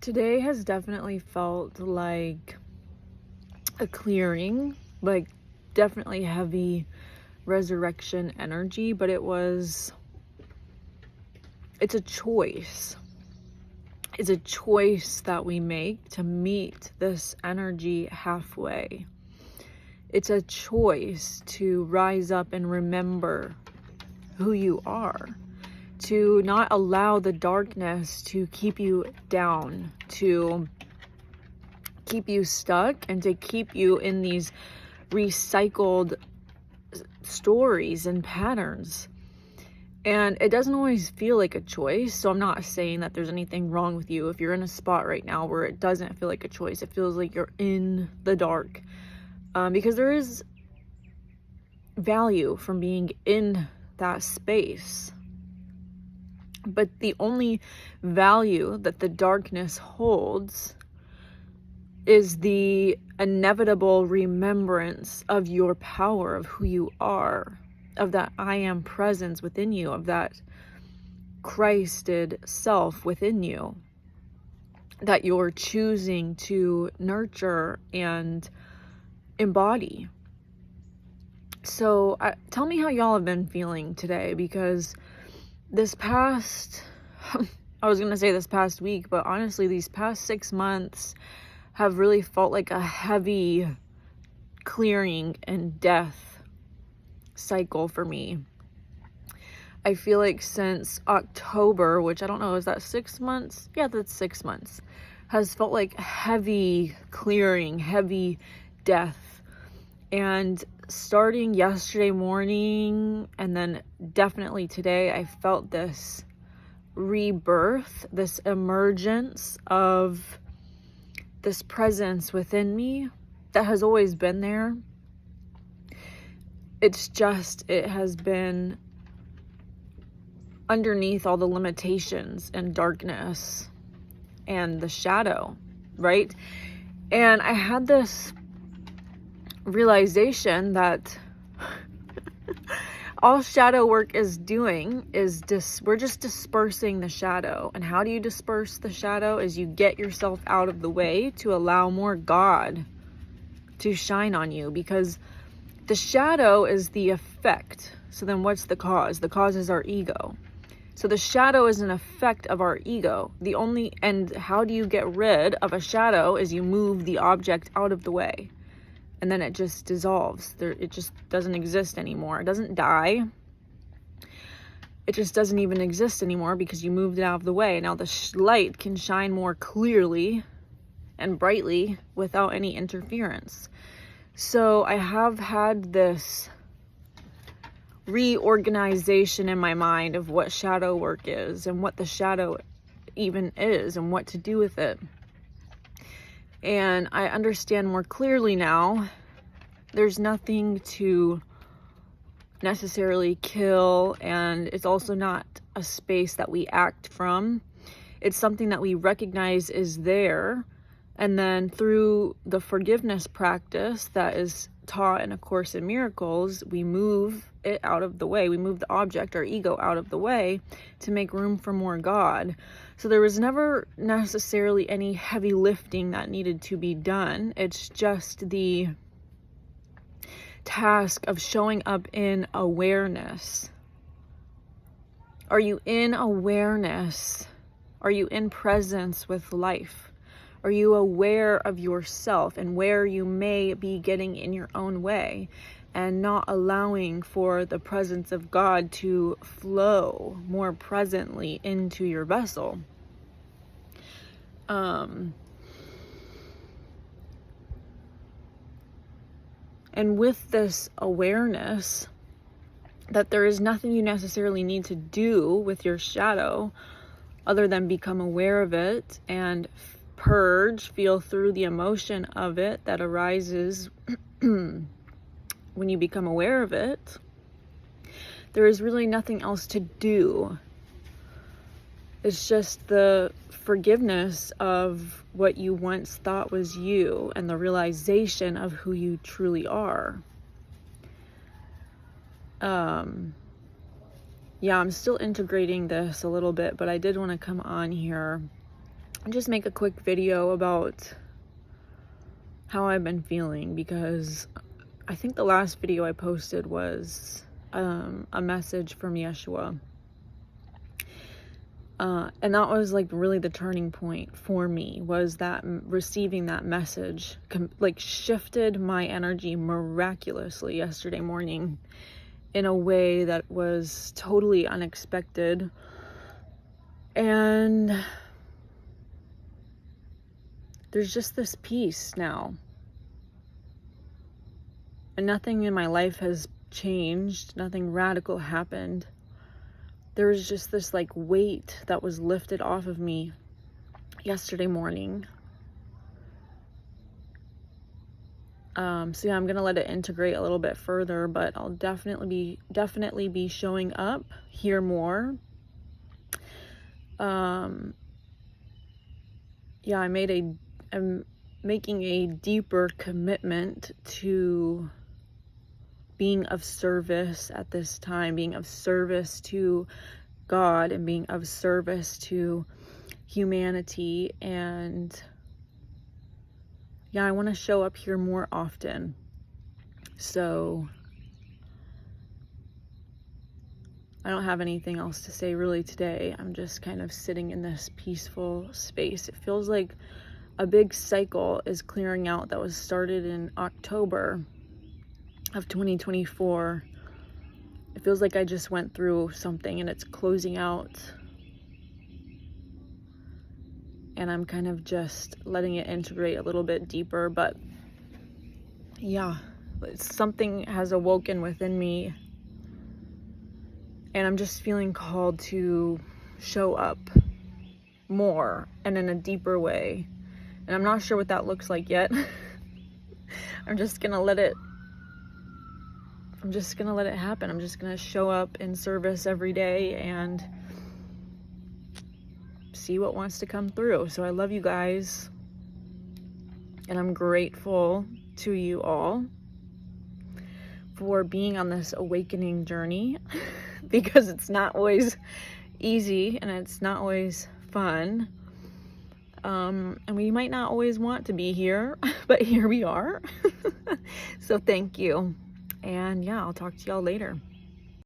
Today has definitely felt like a clearing, like definitely heavy resurrection energy, but it's a choice. It's a choice that we make to meet this energy halfway. It's a choice to rise up and remember who you are, to not allow the darkness to keep you down, to keep you stuck, and to keep you in these recycled stories and patterns. And it doesn't always feel like a choice. So I'm not saying that there's anything wrong with you if you're in a spot right now where it doesn't feel like a choice. It feels like you're in the dark, because there is value from being in that space. But the only value that the darkness holds is the inevitable remembrance of your power, of who you are, of that I am presence within you, of that Christed self within you, that you're choosing to nurture and embody. So tell me how y'all have been feeling today, because this past, I was going to say this past week, but honestly, these past 6 months have really felt like a heavy clearing and death cycle for me. I feel like since October, which I don't know, is that 6 months? Yeah, that's 6 months, has felt like heavy clearing, heavy death. And starting yesterday morning, and then definitely today, I felt this rebirth, this emergence of this presence within me that has always been there. It's just, it has been underneath all the limitations and darkness and the shadow, right? And I had this realization that all shadow work is doing is we're just dispersing the shadow. And how do you disperse the shadow? Is you get yourself out of the way to allow more God to shine on you, because the shadow is the effect. So then what's the cause? The cause is our ego. So the shadow is an effect of our ego. And how do you get rid of a shadow is you move the object out of the way. And then it just dissolves. It just doesn't exist anymore. It doesn't die. It just doesn't even exist anymore because you moved it out of the way. Now the light can shine more clearly and brightly without any interference. So I have had this reorganization in my mind of what shadow work is and what the shadow even is and what to do with it. And I understand more clearly now. There's nothing to necessarily kill, and it's also not a space that we act from. It's something that we recognize is there, and then through the forgiveness practice that is taught in A Course in Miracles, we move it out of the way. We move the object, our ego, out of the way to make room for more God. So there was never necessarily any heavy lifting that needed to be done. It's just the task of showing up in awareness. Are you in awareness? Are you in presence with life? Are you aware of yourself and where you may be getting in your own way and not allowing for the presence of God to flow more presently into your vessel? And with this awareness that there is nothing you necessarily need to do with your shadow other than become aware of it and purge, feel through the emotion of it that arises when you become aware of it, there is really nothing else to do. It's just the forgiveness of what you once thought was you and the realization of who you truly are. Yeah, I'm still integrating this a little bit, but I did want to come on here just make a quick video about how I've been feeling, because I think the last video I posted was a message from Yeshua. And that was like really the turning point for me, was that receiving that message like shifted my energy miraculously yesterday morning in a way that was totally unexpected. And there's just this peace now. And nothing in my life has changed. Nothing radical happened. There was just this like weight that was lifted off of me yesterday morning. So yeah, I'm gonna let it integrate a little bit further, but I'll definitely be showing up here more. Yeah, I'm making a deeper commitment to being of service at this time, being of service to God and being of service to humanity. And yeah, I want to show up here more often. So I don't have anything else to say really today. I'm just kind of sitting in this peaceful space. It feels like a big cycle is clearing out that was started in October of 2024. It feels like I just went through something and it's closing out. And I'm kind of just letting it integrate a little bit deeper. But yeah, something has awoken within me. And I'm just feeling called to show up more and in a deeper way. And I'm not sure what that looks like yet. I'm just gonna let it happen. I'm just gonna show up in service every day and see what wants to come through. So I love you guys, and I'm grateful to you all for being on this awakening journey, because it's not always easy and it's not always fun. And we might not always want to be here, but here we are. So thank you. And yeah, I'll talk to y'all later.